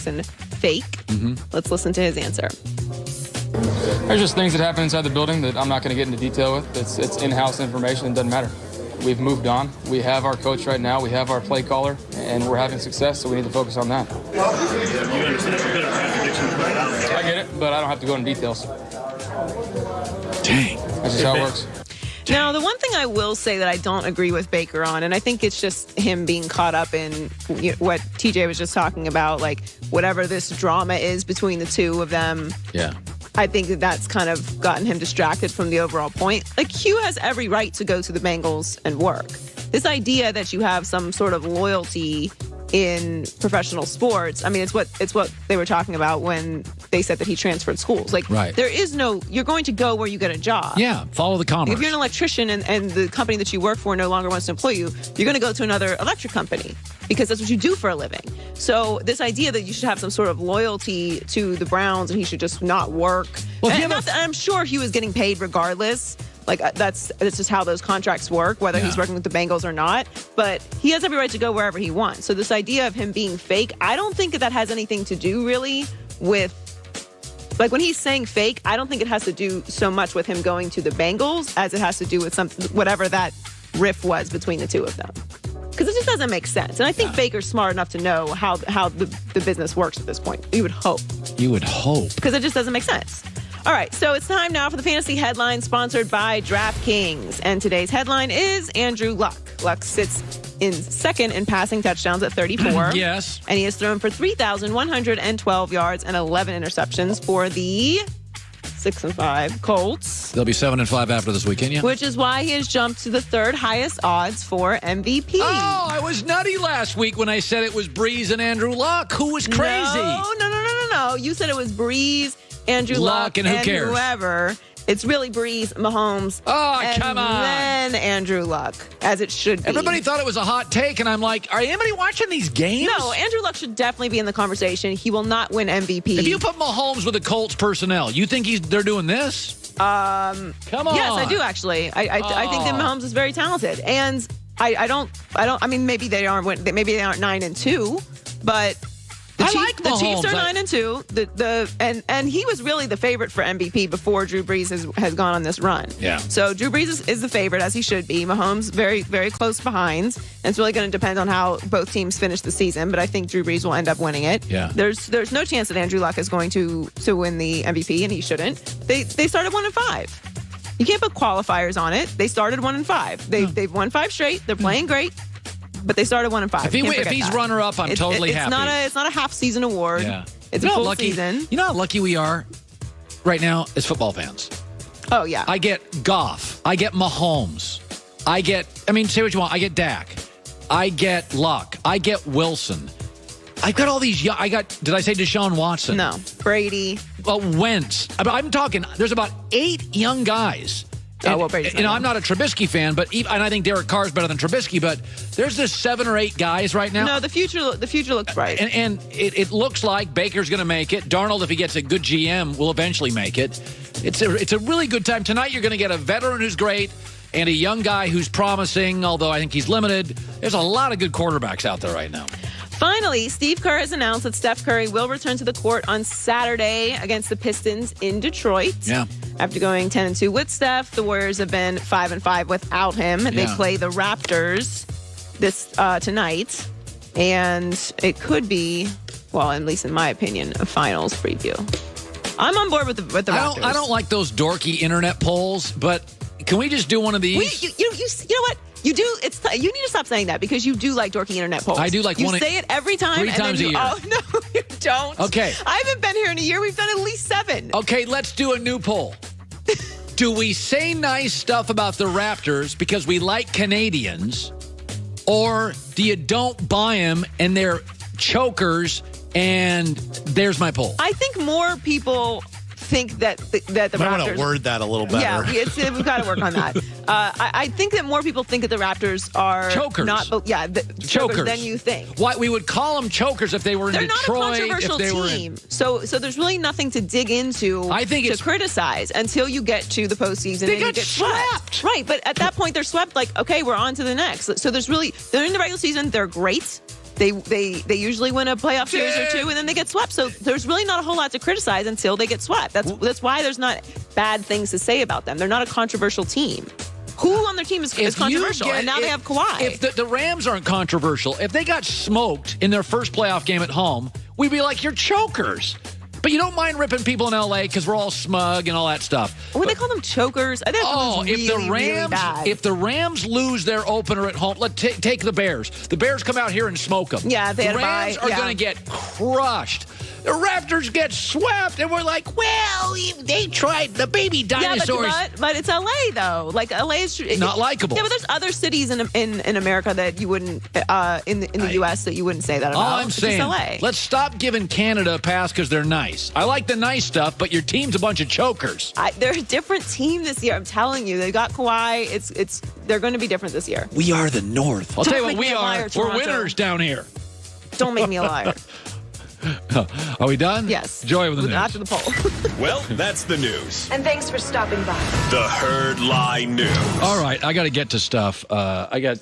Jackson fake? Let's listen to his answer. There's just things that happen inside the building that I'm not going to get into detail with. It's in-house information. It doesn't matter. We've moved on. We have our coach right now. We have our play caller, and we're having success, so we need to focus on that. You understand it's a bit of a contradiction, but I get it, but I don't have to go into details. Dang. That's just how it works. Now, the one thing I will say that I don't agree with Baker on, and I think it's just him being caught up in what TJ was just talking about, like whatever this drama is between the two of them. Yeah. I think that's kind of gotten him distracted from the overall point. Like, Hugh has every right to go to the Bengals and work. This idea that you have some sort of loyalty in professional sports, I mean, it's what they were talking about when they said that he transferred schools. Like, there is no, you're going to go where you get a job. Yeah, follow the commerce. If you're an electrician and the company that you work for no longer wants to employ you, you're going to go to another electric company because that's what you do for a living. So this idea that you should have some sort of loyalty to the Browns and he should just not work. Well, I'm sure he was getting paid regardless. Like, that's just how those contracts work, whether he's working with the Bengals or not. But he has every right to go wherever he wants. So this idea of him being fake, I don't think that has anything to do really with, like, when he's saying fake, I don't think it has to do so much with him going to the Bengals as it has to do with whatever that riff was between the two of them. Because it just doesn't make sense. And I think Baker's smart enough to know how the business works at this point. You would hope. You would hope. Because it just doesn't make sense. All right, so it's time now for the Fantasy Headline sponsored by DraftKings. And today's headline is Andrew Luck. Luck sits in second in passing touchdowns at 34. Yes. And he has thrown for 3,112 yards and 11 interceptions for the 6-5 Colts. They'll be 7-5 after this weekend, yeah. Which is why he has jumped to the third highest odds for MVP. Oh, I was nutty last week when I said it was Breeze and Andrew Luck. Who was crazy? No. You said it was Breeze, Andrew Luck, and who cares? Whoever. It's really Breeze, Mahomes, come on. And then Andrew Luck, as it should be. Everybody thought it was a hot take, and I'm like, are anybody watching these games? No, Andrew Luck should definitely be in the conversation. He will not win MVP. If you put Mahomes with the Colts personnel, you think they're doing this? Come on. Yes, I do actually. I think that Mahomes is very talented, and I mean, maybe they aren't 9-2, but. The Chiefs are 9-2. And he was really the favorite for MVP before Drew Brees has gone on this run. Yeah. So Drew Brees is the favorite, as he should be. Mahomes very, very close behind. And it's really going to depend on how both teams finish the season. But I think Drew Brees will end up winning it. Yeah. There's no chance that Andrew Luck is going to win the MVP, and he shouldn't. They started 1-5. You can't put qualifiers on it. They started 1-5. They've won 5 straight. They're playing great. But they started 1-5. If he's runner-up, I'm totally happy. It's not a half-season award. Yeah. It's a full season. You know how lucky we are right now as football fans? Oh, yeah. I get Goff. I get Mahomes. Say what you want. I get Dak. I get Luck. I get Wilson. I've got all these young. Did I say Deshaun Watson? No. Brady. Wentz. I'm talking, there's about 8 young guys. I'm not a Trubisky fan, and I think Derek Carr's better than Trubisky, but there's this 7 or 8 guys right now. No, the future looks bright. And it looks like Baker's going to make it. Darnold, if he gets a good GM, will eventually make it. It's a really good time. Tonight you're going to get a veteran who's great and a young guy who's promising, although I think he's limited. There's a lot of good quarterbacks out there right now. Finally, Steve Kerr has announced that Steph Curry will return to the court on Saturday against the Pistons in Detroit. Yeah. After going 10-2 with Steph, the Warriors have been 5-5 without him. Yeah. They play the Raptors tonight, and it could be, well, at least in my opinion, a finals preview. I'm on board with the Raptors. I don't like those dorky internet polls, but can we just do one of these? You know what? You do. You need to stop saying that because you do like dorky internet polls. I do like one. You say it every time. 3 times a year. Oh, no, you don't. Okay. I haven't been here in a year. We've done at least 7. Okay, let's do a new poll. Do we say nice stuff about the Raptors because we like Canadians, or do you don't buy them and they're chokers? And there's my poll. I think more people think that the Raptors. I want to word that a little better. Yeah, we've got to work on that. I think that more people think that the Raptors are chokers. Chokers than you think. Why we would call them chokers if they were in Detroit. They're not a controversial team. So there's really nothing to dig into. I think to criticize until you get to the postseason. They and you get swept. Right, but at that point they're swept. Like, okay, we're on to the next. So they're in the regular season. They're great. They usually win a playoff series or two, and then they get swept. So there's really not a whole lot to criticize until they get swept. That's why there's not bad things to say about them. They're not a controversial team. Who on their team is controversial? And now they have Kawhi. If the Rams aren't controversial, if they got smoked in their first playoff game at home, we'd be like, you're chokers. But you don't mind ripping people in L.A. because we're all smug and all that stuff. Would they call them chokers? I think if the Rams lose their opener at home, take the Bears. The Bears come out here and smoke them. Yeah, the Rams are going to get crushed. The Raptors get swept, and we're like, well, they tried the baby dinosaurs. Yeah, but it's L.A. though. Like L.A. is not likable. Yeah, but there's other cities in America that you wouldn't in the U.S. that you wouldn't say that about. All I'm saying, LA. Let's stop giving Canada a pass because they're nice. I like the nice stuff, but your team's a bunch of chokers. They're a different team this year. I'm telling you, they got Kawhi. They're going to be different this year. We are the North. I'll tell you what we are. We're winners down here. Don't make me a liar. Are we done? Yes. Joy with the news. After the poll. Well, that's the news. And thanks for stopping by. The Herd Lie News. All right, I got to get to stuff. I got